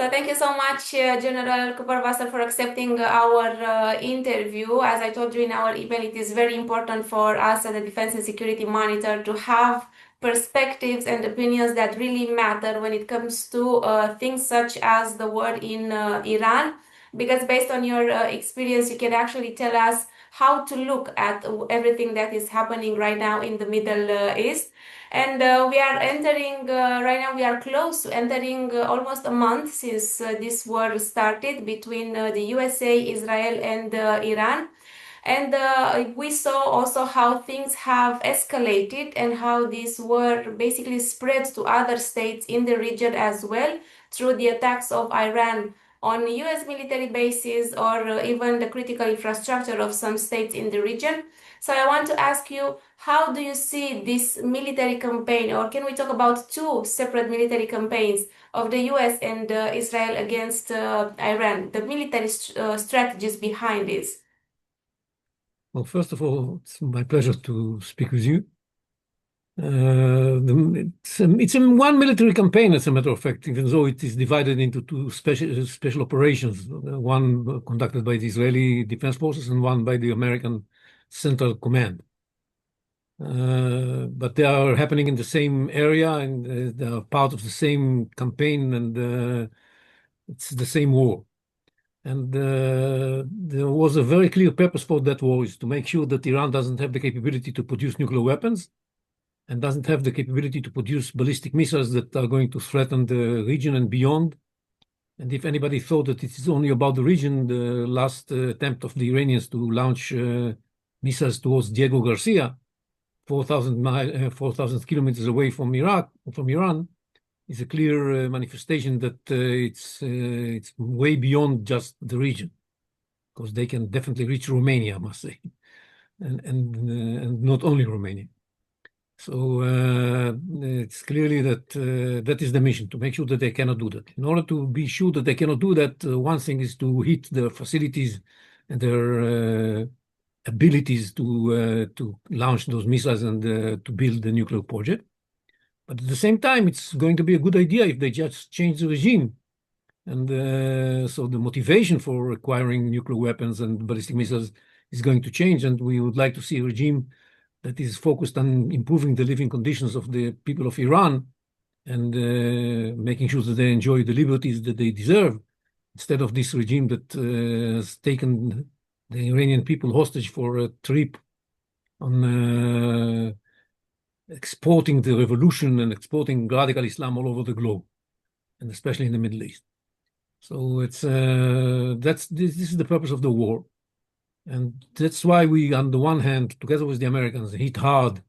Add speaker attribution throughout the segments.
Speaker 1: So thank you so much, General Kuperwasser, for accepting our interview. As I told you in our email, it is very important for us as a Defense and Security Monitor to have perspectives and opinions that really matter when it comes to things such as the war in Iran. Because based on your experience, you can actually tell us how to look at everything that is happening right now in the Middle East. And we are entering, right now, we are close to entering almost a month since this war started between the USA, Israel, and Iran. And we saw also how things have escalated and how this war basically spread to other states in the region as well through the attacks of Iran on US military bases or even the critical infrastructure of some states in the region. So I want to ask you, how do you see this military campaign, or can we talk about two separate military campaigns of the US and Israel against Iran, the military strategies behind this?
Speaker 2: Well, first of all, it's my pleasure to speak with you. It's one military campaign, as a matter of fact, even though it is divided into two special operations, one conducted by the Israeli Defense Forces and one by the American Central Command. But they are happening in the same area, and they are part of the same campaign, and it's the same war. And there was a very clear purpose for that war, is to make sure that Iran doesn't have the capability to produce nuclear weapons and doesn't have the capability to produce ballistic missiles that are going to threaten the region and beyond. And if anybody thought that it is only about the region, the last attempt of the Iranians to launch missiles towards Diego Garcia, 4,000 kilometers away from Iran, is a clear manifestation that it's way beyond just the region, because they can definitely reach Romania, I must say, and not only Romania. So it's clearly that that is the mission, to make sure that they cannot do that. In order to be sure that they cannot do that, one thing is to hit their facilities and their abilities to launch those missiles and to build the nuclear project. But at the same time, it's going to be a good idea if they just change the regime. And so the motivation for acquiring nuclear weapons and ballistic missiles is going to change. And we would like to see a regime that is focused on improving the living conditions of the people of Iran and making sure that they enjoy the liberties that they deserve, instead of this regime that has taken the Iranian people hostage for a trip on exporting the revolution and exporting radical Islam all over the globe, and especially in the Middle East. So it's this is the purpose of the war. And that's why we, on the one hand, together with the Americans, hit hard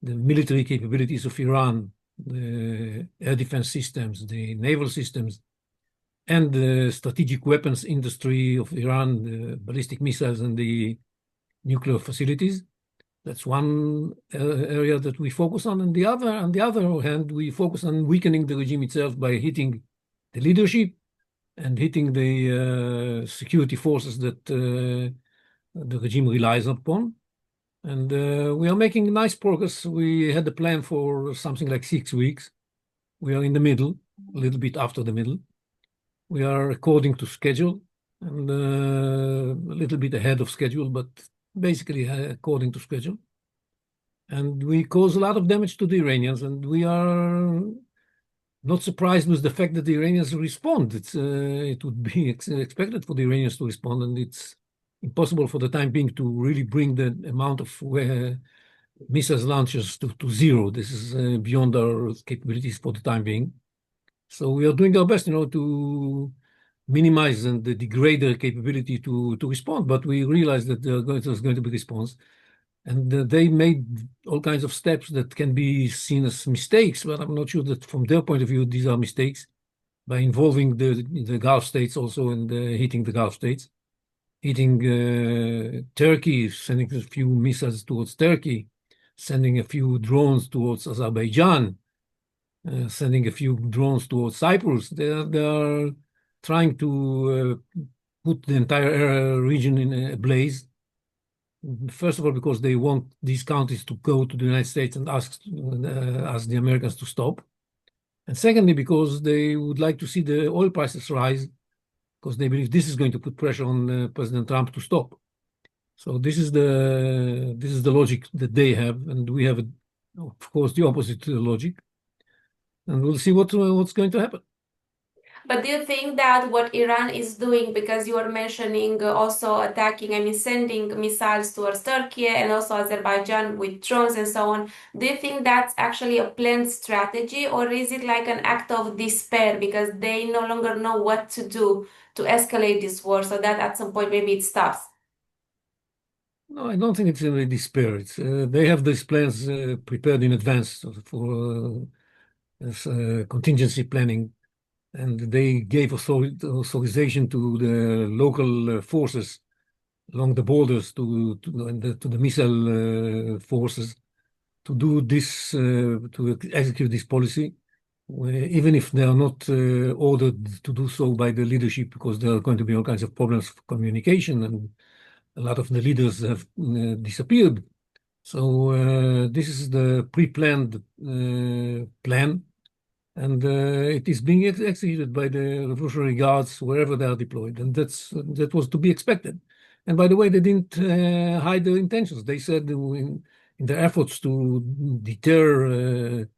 Speaker 2: the military capabilities of Iran, the air defense systems, the naval systems, and the strategic weapons industry of Iran, the ballistic missiles and the nuclear facilities. That's one area that we focus on. And on the other hand, we focus on weakening the regime itself by hitting the leadership and hitting the security forces that the regime relies upon. And we are making nice progress. We had a plan for something like 6 weeks. We are in the middle, a little bit after the middle. We are according to schedule and a little bit ahead of schedule, but basically according to schedule. And we cause a lot of damage to the Iranians, and we are not surprised with the fact that the Iranians respond. It would be expected for the Iranians to respond, and it's impossible for the time being to really bring the amount of missiles launches to zero. This is beyond our capabilities for the time being. So we are doing our best, to minimize and degrade their capability to respond. But we realize that there's going to be response. And they made all kinds of steps that can be seen as mistakes, but I'm not sure that from their point of view, these are mistakes, by involving the Gulf states also and hitting the Gulf states. Hitting Turkey, sending a few missiles towards Turkey, sending a few drones towards Azerbaijan, sending a few drones towards Cyprus. They are trying to put the entire region in a blaze. First of all, because they want these countries to go to the United States and ask the Americans to stop. And secondly, because they would like to see the oil prices rise, because they believe this is going to put pressure on President Trump to stop. So this is the logic that they have, and we have, of course, the opposite logic. And we'll see what's going to happen.
Speaker 1: But do you think that what Iran is doing, because you are mentioning also attacking, I mean, sending missiles towards Turkey and also Azerbaijan with drones and so on, do you think that's actually a planned strategy, or is it like an act of despair because they no longer know what to do to escalate this war so that at some point maybe it stops?
Speaker 2: No, I don't think it's in despair. They have these plans prepared in advance for contingency planning. And they gave authorization to the local forces along the borders to the missile forces to do this, to execute this policy, even if they are not ordered to do so by the leadership, because there are going to be all kinds of problems for communication, and a lot of the leaders have disappeared. So this is the pre-planned plan. And it is being executed by the Revolutionary Guards wherever they are deployed, and that was to be expected. And by the way, they didn't hide their intentions. They said in their efforts to deter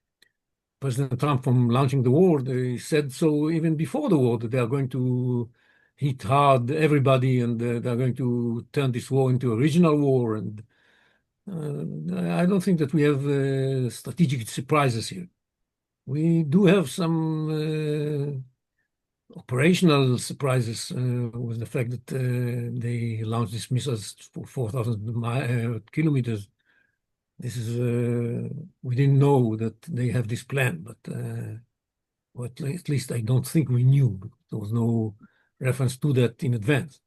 Speaker 2: President Trump from launching the war, they said so even before the war, that they are going to hit hard everybody, and they are going to turn this war into a regional war. And I don't think that we have strategic surprises here. We do have some operational surprises with the fact that they launched these missiles for 4,000 kilometers. This is we didn't know that they have this plan, but at least I don't think we knew. There was no reference to that in advance.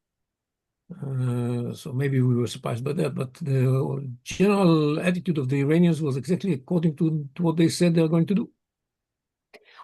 Speaker 2: So maybe we were surprised by that, but the general attitude of the Iranians was exactly according to what they said they are going to do.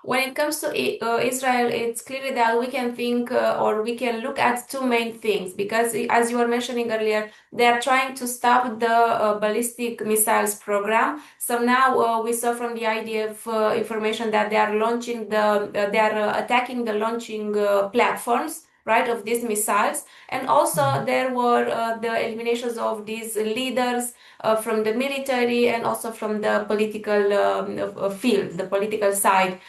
Speaker 1: When it comes to Israel, it's clearly that we can think or we can look at two main things, because as you were mentioning earlier, they are trying to stop the ballistic missiles program. So now we saw from the IDF information that they are launching they are attacking the launching platforms, right, of these missiles. And also there were the eliminations of these leaders from the military and also from the political field, the political side.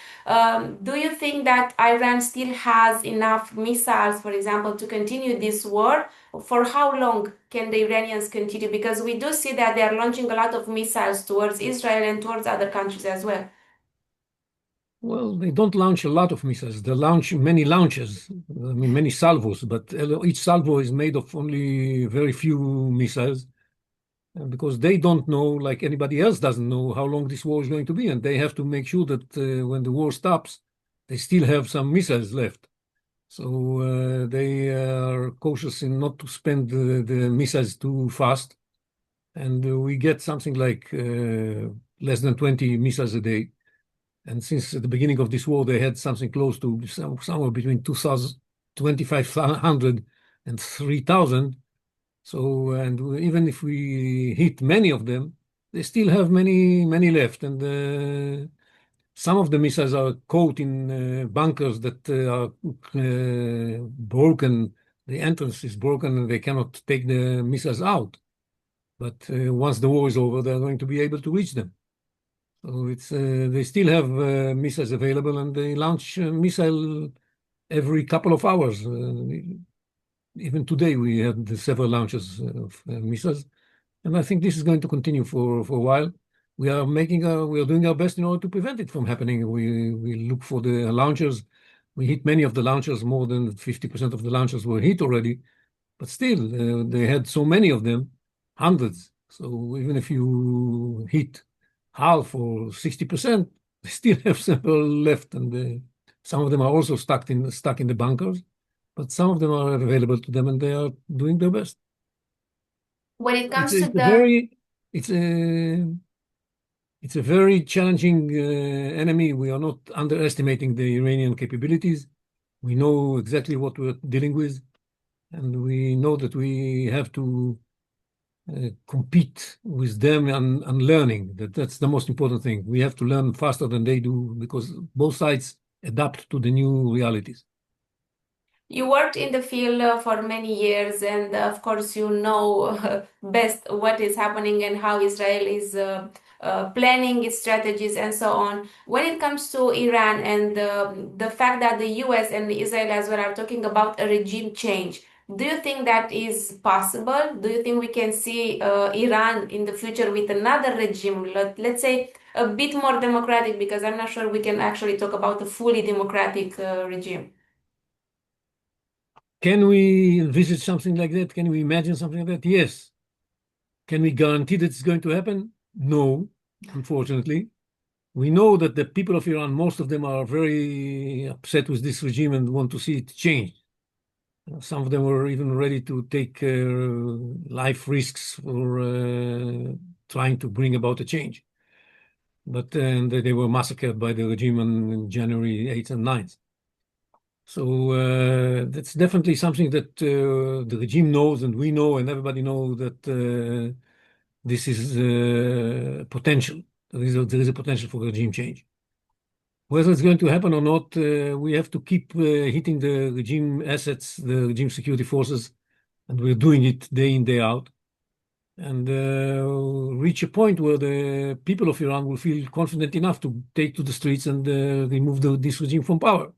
Speaker 1: Do you think that Iran still has enough missiles, for example, to continue this war? For how long can the Iranians continue? Because we do see that they are launching a lot of missiles towards Israel and towards other countries as well.
Speaker 2: Well, they don't launch a lot of missiles. They launch many launches, I mean, many salvos, but each salvo is made of only very few missiles, because they don't know, like anybody else doesn't know, how long this war is going to be. And they have to make sure that when the war stops, they still have some missiles left. So they are cautious in not to spend the missiles too fast. And we get something like less than 20 missiles a day. And since at the beginning of this war, they had something close to somewhere between 2,500 and 3,000. So, and even if we hit many of them, they still have many left. And some of the missiles are caught in bunkers that are broken. The entrance is broken and they cannot take the missiles out. But once the war is over, they're going to be able to reach them. So it's they still have missiles available, and they launch a missile every couple of hours. Even today, we had several launches of missiles, and I think this is going to continue for a while. We are doing our best in order to prevent it from happening. We look for the launchers. We hit many of the launchers. More than 50% of the launchers were hit already, but still, they had so many of them, hundreds. So even if you hit half or 60%, they still have several left, and some of them are also stuck in the bunkers, but some of them are available to them, and they are doing their best.
Speaker 1: When it comes to
Speaker 2: It's a very challenging enemy. We are not underestimating the Iranian capabilities. We know exactly what we're dealing with, and we know that we have to compete with them and learning. That's the most important thing. We have to learn faster than they do because both sides adapt to the new realities.
Speaker 1: You worked in the field for many years, and of course, you know best what is happening and how Israel is planning its strategies and so on. When it comes to Iran and the fact that the US and Israel as well are talking about a regime change, do you think that is possible? Do you think we can see Iran in the future with another regime, let's say a bit more democratic? Because I'm not sure we can actually talk about a fully democratic regime.
Speaker 2: Can we envisage something like that? Can we imagine something like that? Yes. Can we guarantee that it's going to happen? No, unfortunately. We know that the people of Iran, most of them are very upset with this regime and want to see it change. Some of them were even ready to take life risks for trying to bring about a change. But they were massacred by the regime on January 8th and 9th. So that's definitely something that the regime knows, and we know, and everybody knows that this is potential. There is a potential for regime change. Whether it's going to happen or not, we have to keep hitting the regime assets, the regime security forces, and we're doing it day in, day out, and reach a point where the people of Iran will feel confident enough to take to the streets and remove this regime from power.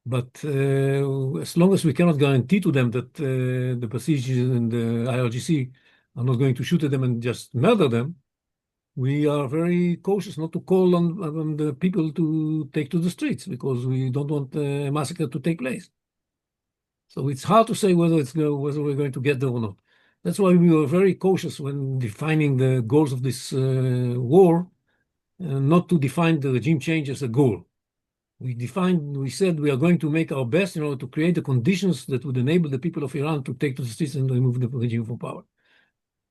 Speaker 2: But as long as we cannot guarantee to them that the Basij and the IRGC are not going to shoot at them and just murder them, we are very cautious not to call on the people to take to the streets because we don't want a massacre to take place. So it's hard to say whether we're going to get there or not. That's why we were very cautious when defining the goals of this war, not to define the regime change as a goal. We said we are going to make our best in order to create the conditions that would enable the people of Iran to take to the streets and remove the regime from power.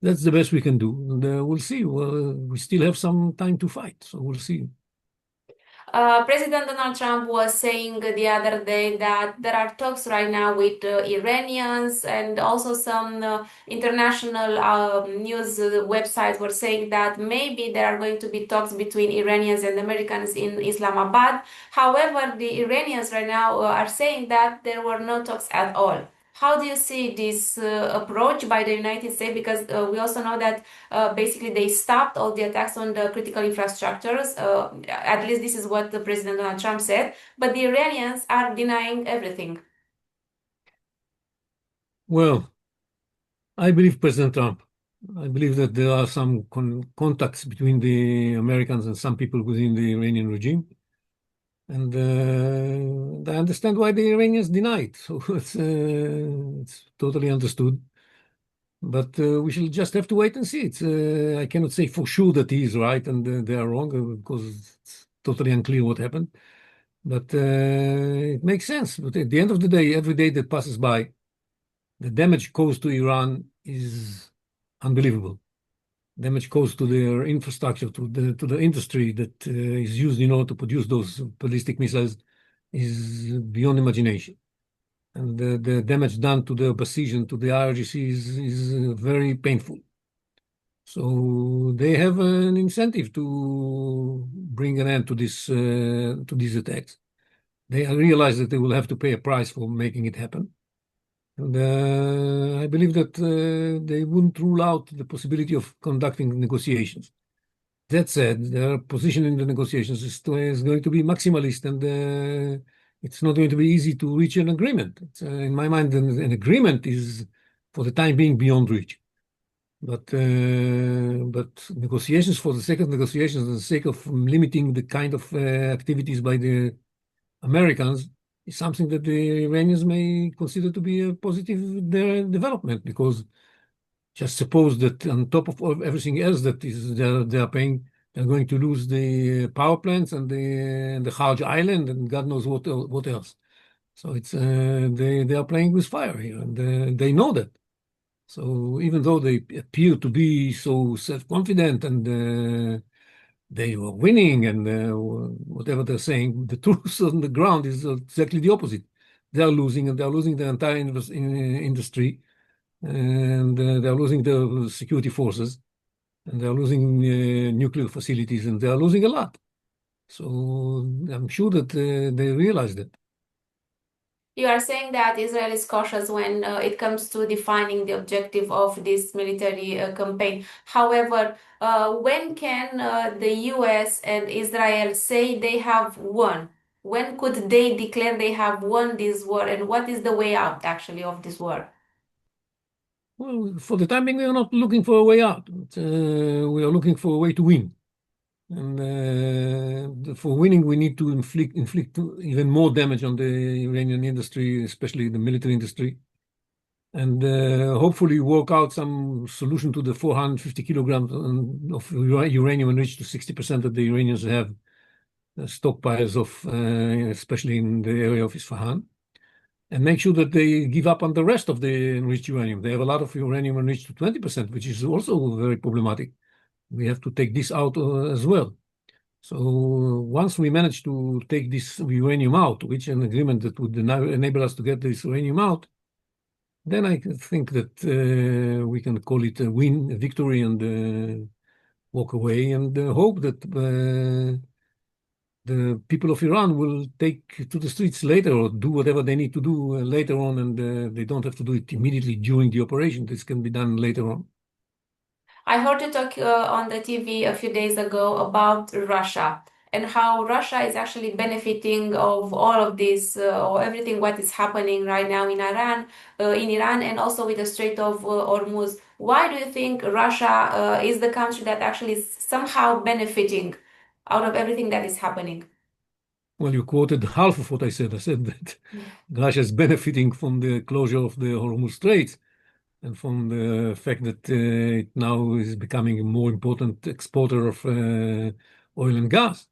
Speaker 2: That's the best we can do. And we'll see. We still have some time to fight, so we'll see.
Speaker 1: President Donald Trump was saying the other day that there are talks right now with Iranians, and also some international news websites were saying that maybe there are going to be talks between Iranians and Americans in Islamabad. However, the Iranians right now are saying that there were no talks at all. How do you see this approach by the United States? Because we also know that basically they stopped all the attacks on the critical infrastructures. At least this is what the President Donald Trump said. But the Iranians are denying everything.
Speaker 2: Well, I believe President Trump. I believe that there are some contacts between the Americans and some people within the Iranian regime. And I understand why the Iranians deny it. So it's totally understood. But we shall just have to wait and see. I cannot say for sure that he is right and they are wrong because it's totally unclear what happened. But it makes sense. But at the end of the day, every day that passes by, the damage caused to Iran is unbelievable. Damage caused to their infrastructure, to the industry that is used in order to produce those ballistic missiles is beyond imagination. And the damage done to the Basij and to the IRGC is very painful. So they have an incentive to bring an end to these attacks. They realize that they will have to pay a price for making it happen. And I believe that they wouldn't rule out the possibility of conducting negotiations. That said, their position in the negotiations is going to be maximalist, and it's not going to be easy to reach an agreement. In my mind, an agreement is, for the time being, beyond reach. But negotiations for the sake of negotiations, for the sake of limiting the kind of activities by the Americans, is something that the Iranians may consider to be a positive development, because just suppose that on top of everything else that is they are paying, they're going to lose the power plants and the Hajj Island and God knows what else. So it's they are playing with fire here, and they know that. So even though they appear to be so self-confident and they were winning and whatever they're saying, the truth on the ground is exactly the opposite. They are losing, and they are losing the entire industry. and they are losing their security forces, and they are losing nuclear facilities, and they are losing a lot. So I'm sure that they realize that.
Speaker 1: You are saying that Israel is cautious when it comes to defining the objective of this military campaign. However, when can the US and Israel say they have won? When could they declare they have won this war? And what is the way out, actually, of this war?
Speaker 2: Well, for the time being, we are not looking for a way out. We are looking for a way to win. And for winning, we need to inflict even more damage on the Iranian industry, especially the military industry, and hopefully work out some solution to the 450 kilograms of uranium enriched to 60% that the Iranians have stockpiles of, especially in the area of Isfahan, and make sure that they give up on the rest of the enriched uranium. They have a lot of uranium enriched to 20%, which is also very problematic. We have to take this out as well. So once we manage to take this uranium out, which an agreement that would enable us to get this uranium out, then I think that we can call it a win, a victory, and walk away, and hope that the people of Iran will take to the streets later or do whatever they need to do later on, and they don't have to do it immediately during the operation. This can be done later on.
Speaker 1: I heard you talk on the TV a few days ago about Russia and how Russia is actually benefiting of all of this or everything what is happening right now in Iran, and also with the Strait of Hormuz. Why do you think Russia is the country that actually is somehow benefiting out of everything that is happening?
Speaker 2: Well, you quoted half of what I said. I said that Russia is benefiting from the closure of the Hormuz Straits, and from the fact that it now is becoming a more important exporter of oil and gas.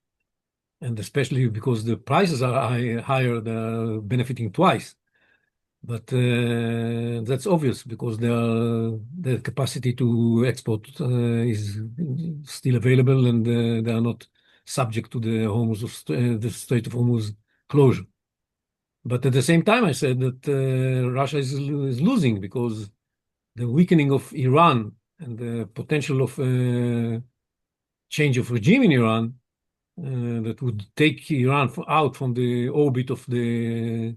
Speaker 2: And especially because the prices are higher, they're benefiting twice. But that's obvious because their capacity to export is still available, and they are not subject to the Strait of Hormuz closure. But at the same time, I said that Russia is losing because the weakening of Iran and the potential of change of regime in Iran that would take Iran out from the orbit of the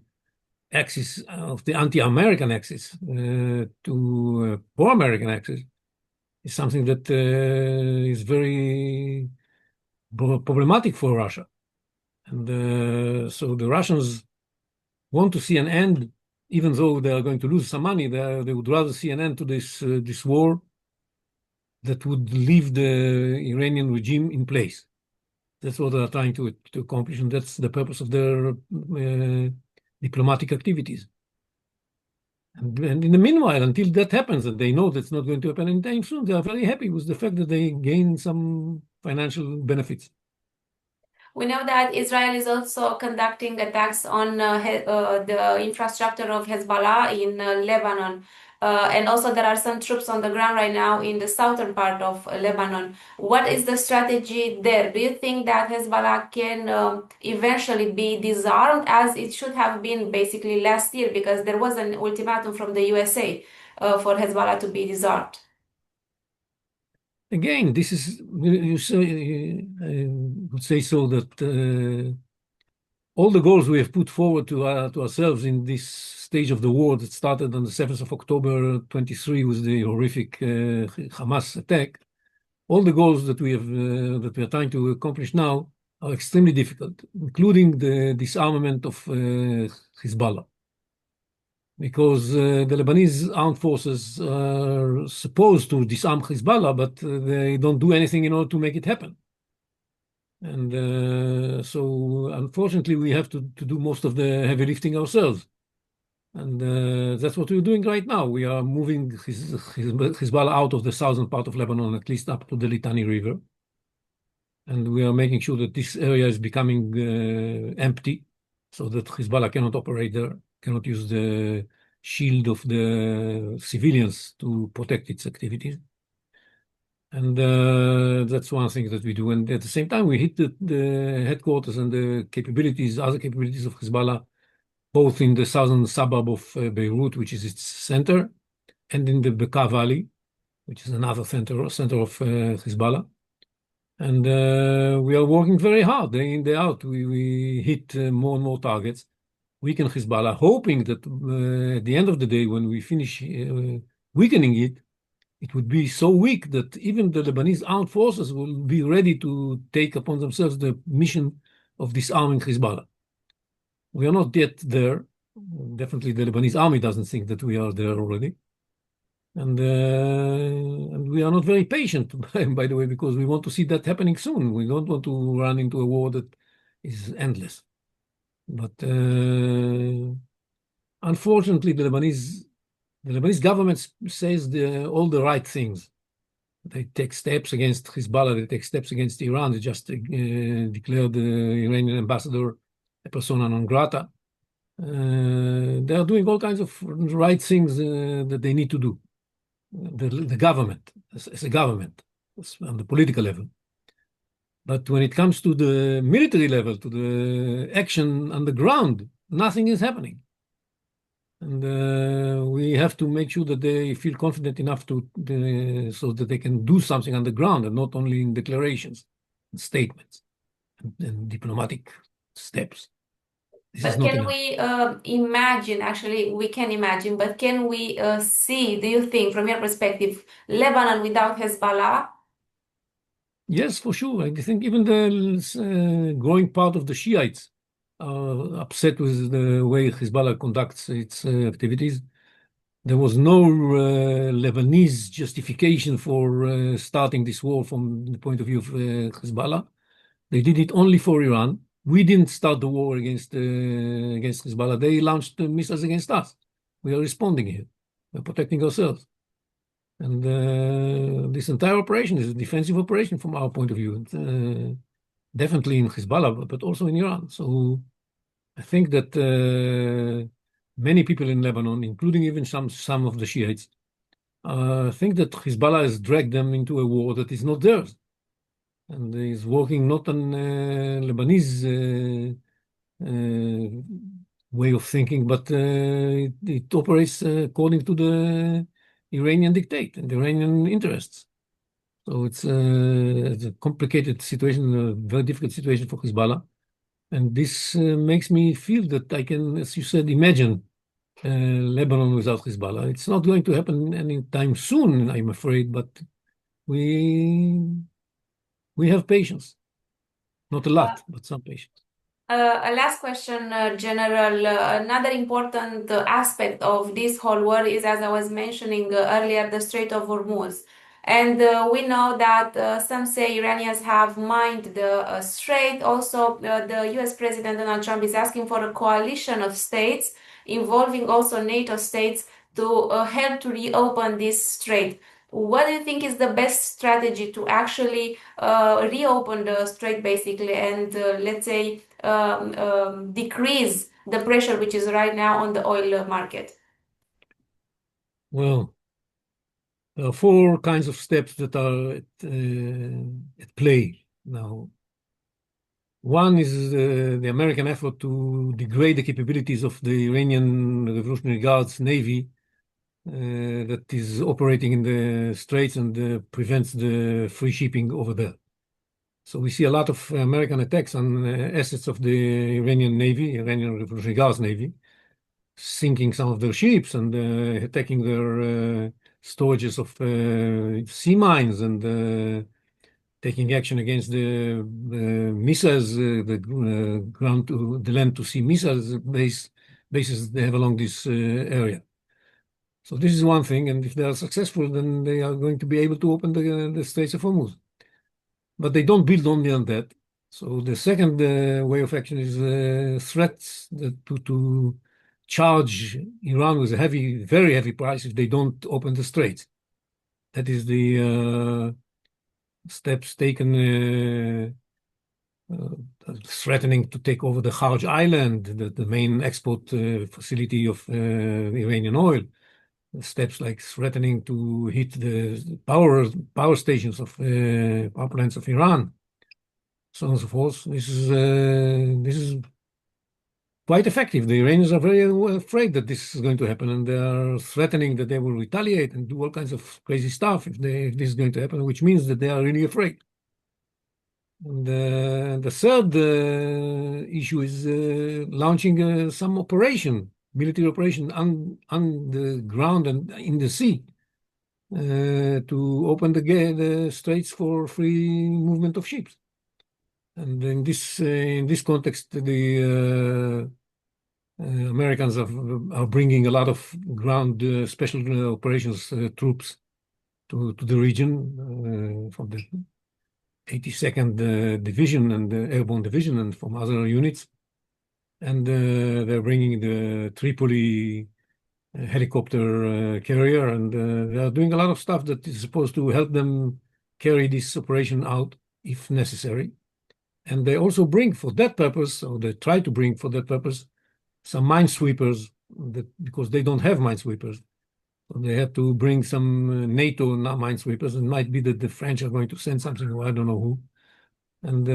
Speaker 2: axis of the anti-American axis to pro-American axis is something that is very problematic for Russia. And so the Russians want to see an end. Even though they are going to lose some money, they would rather see an end to this war that would leave the Iranian regime in place. That's what they are trying to accomplish, and that's the purpose of their diplomatic activities. And in the meanwhile, until that happens, and they know that's not going to happen anytime soon, they are very happy with the fact that they gain some financial benefits.
Speaker 1: We know that Israel is also conducting attacks on the infrastructure of Hezbollah in Lebanon. And also there are some troops on the ground right now in the southern part of Lebanon. What is the strategy there? Do you think that Hezbollah can eventually be disarmed, as it should have been basically last year, because there was an ultimatum from the USA for Hezbollah to be disarmed?
Speaker 2: Again, this is, I would say so that all the goals we have put forward to ourselves in this stage of the war that started on the 7th of October 23 with the horrific Hamas attack, all the goals that we are trying to accomplish now are extremely difficult, including the disarmament of Hezbollah. Because the Lebanese armed forces are supposed to disarm Hezbollah, but they don't do anything in order to make it happen. And so, unfortunately, we have to do most of the heavy lifting ourselves. And that's what we're doing right now. We are moving Hezbollah out of the southern part of Lebanon, at least up to the Litani River. And we are making sure that this area is becoming empty so that Hezbollah cannot operate there, cannot use the shield of the civilians to protect its activities. And that's one thing that we do. And at the same time, we hit the headquarters and the capabilities, other capabilities of Hezbollah, both in the southern suburb of Beirut, which is its center,
Speaker 1: and
Speaker 2: in the Bekaa Valley, which is another center of Hezbollah. And we are working very hard, day in, day out. We hit more and more targets, weaken Hezbollah, hoping that at the end of the day, when we finish weakening it, it would be so weak that even the Lebanese armed forces will be ready to take upon themselves the mission of disarming Hezbollah. We are not yet there. Definitely the Lebanese army doesn't think that we are there already. And we are not very patient, by the way, because we want to see that happening soon. We don't want to run into a war that is endless. But unfortunately, the Lebanese government says all the right things. They take steps against Hezbollah. They take steps against Iran. They just declared the Iranian ambassador a persona non grata. They are doing all kinds of right things that they need to do. The government, as a government, on the political level. But when it comes to the military level, to the action on the ground, nothing is happening. And we have to make sure that they feel confident enough so that they can do something on the ground and not only in declarations and statements and diplomatic steps.
Speaker 1: But can we imagine, actually, we can imagine, but can we see, do you think, from your perspective, Lebanon without Hezbollah?
Speaker 2: Yes, for sure. I think even the growing part of the Shiites are upset with the way Hezbollah conducts its activities. There was no Lebanese justification for starting this war from the point of view of Hezbollah. They did it only for Iran. We didn't start the war against Hezbollah. They launched missiles against us. We are responding here. We're protecting ourselves. And this entire operation is a defensive operation from our point of view. Definitely in Hezbollah, but also in Iran. So I think that many people in Lebanon, including even some of the Shiites, think that Hezbollah has dragged them into a war that is not theirs. And is working not on Lebanese way of thinking, but it operates according to the Iranian dictate and the Iranian interests. So it's a complicated situation, a very difficult situation for Hezbollah. And this makes me feel that I can, as you said, imagine Lebanon without Hezbollah. It's not going to happen anytime soon, I'm afraid, but we have patience. Not a lot, but some patience.
Speaker 1: A last question, General. Another important aspect of this whole war is, as I was mentioning earlier, the Strait of Hormuz. And we know that some say Iranians have mined the strait. Also, the US President Donald Trump is asking for a coalition of states involving also NATO states to help to reopen this strait. What do you think is the best strategy to actually reopen the strait, basically, and let's say decrease the pressure which is right now on the oil market?
Speaker 2: Well, there are four kinds of steps that are at play now. One is the American effort to degrade the capabilities of the Iranian Revolutionary Guards Navy that is operating in the straits and prevents the free shipping over there. So we see a lot of American attacks on assets of the Iranian Navy, Iranian Revolutionary Guards Navy, sinking some of their ships and attacking their storages of sea mines and taking action against the missiles, the ground to the land to sea missiles bases they have along this area. So this is one thing, and if they are successful, then they are going to be able to open the Straits of Hormuz. But they don't build only on that. So the second way of action is threats to charge Iran with a very heavy price if they don't open the straits. That is the steps taken threatening to take over the Kharj Island, the main export facility of Iranian oil. Steps like threatening to hit the power stations of power plants of Iran, so on and so forth. This is quite effective. The Iranians are very afraid that this is going to happen, and they are threatening that they will retaliate and do all kinds of crazy stuff if this is going to happen, which means that they are really afraid. And the third issue is launching some operation, military operation on the ground and in the sea to open the straits for free movement of ships. And in this context, the Americans are bringing a lot of ground special operations troops to the region from the 82nd Division and the Airborne Division and from other units. And they're bringing the Tripoli helicopter carrier, and they are doing a lot of stuff that is supposed to help them carry this operation out if necessary. And they also bring for that purpose, or they try to bring for that purpose, some minesweepers, because they don't have minesweepers. So they have to bring some NATO minesweepers. It might be that the French are going to send something, or I don't know who. And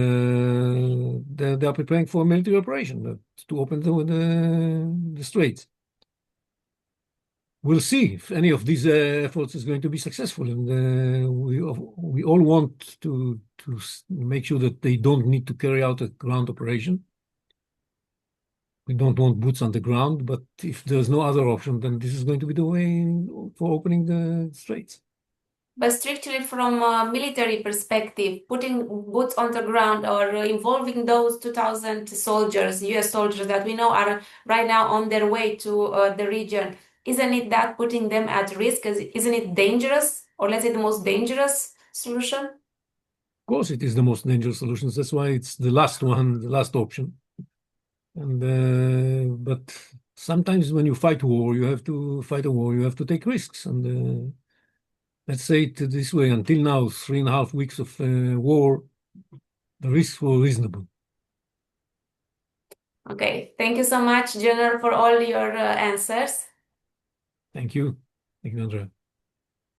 Speaker 2: they are preparing for a military operation to open the straits. We'll see if any of these efforts is going to be successful, and we all want to make sure that they don't need to carry out a ground operation. We don't want boots on the ground, but if there's no other option, then this is going to be the way for opening the straits.
Speaker 1: But strictly from a military perspective, putting boots on the ground or involving those 2,000 soldiers, US soldiers that we know are right now on their way to the region, isn't it that putting them at risk? Isn't it dangerous, or let's say the most dangerous solution?
Speaker 2: Of course, it is the most dangerous solution. That's why it's the last one, the last option. And but sometimes when you fight war, you have to fight a war. You have to take risks. And let's say it this way: until now, 3.5 weeks of war, the risks were reasonable.
Speaker 1: Okay, thank you so much, General, for all your answers.
Speaker 2: Thank you. Thank you, Andrea.